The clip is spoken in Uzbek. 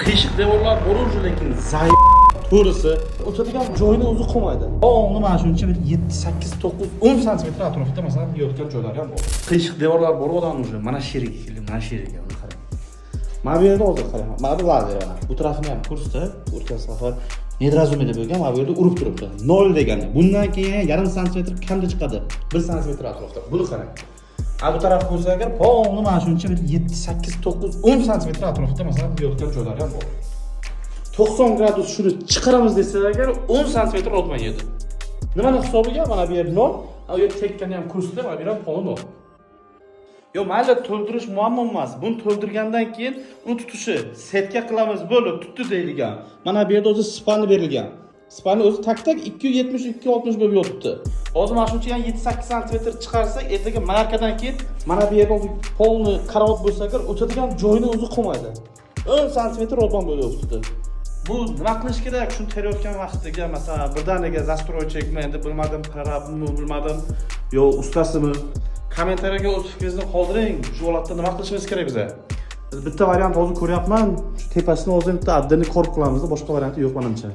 qiyshiq devorlar bor уже, lekin zaif to'risi o'tadigan joyini o'zi qolmaydi. O'g'li mana shuncha bir 7, 8, 9, 10 santimetr atrofida masalan yotgan joylari ham bor. Qiyshiq devorlar bor odam уже. Mana shu yerga keling, mana shu yerga uni qarang. Mana bu yerda hozir qarang. Mana bu lazer mana. Bu tarafini ham ko'rsatdi. O'tgan safar nedrazumida bo'lgan, mana bu yerda urib turibdi. 0 degani. Bundan keyin yarim santimetr kamda chiqadi. 1 santimetr atrofida. Buni qarang. Bu taraf bo'lsa agar o'g'li mana shuncha bir 7, 8, 9, 10 santimetr atrofida masalan yotgan joylari ham bor. 90 gradus shuni chiqaramiz desak agar 10 santimetr o'tmaydi. Nimani hisobiga? Mana bu yer 0, u yer tekkani ham ko'rsatdi, mana bu yer ham poli 0. Yo, mayli to'ldirish muammo emas. Buni to'ldirgandan keyin uni tutishi, setka qilamiz, bo'lib tutdi deyilgan. Mana bu yerda o'zi spani berilgan. Spani o'zi tak-tak 270 260 bo'lib yotibdi. Hozir mana shuncha 7-8 santimetr chiqarsak, ertaga markadan keyin mana bu yerda o'zi polni karavot bo'lsa agar o'tadigan joyini o'zi qolmaydi. 10 santimetr o'rban bo'lib yotibdi. Bu nima qilish kerak? Shuni terayotgan vaqtiga masalan birdaniga застройщикmi, endi bilmadim, prorabmi, bilmadim, yo ustasimi? Kommentariyaga o'z fikringizni qoldiring. Shu holatda nima qilishimiz kerak biza? Bitta variant hozir ko'ryapman. Shu tepasini o'zi bitta addini korb qilamiz, boshqa varianti yo'q menimcha.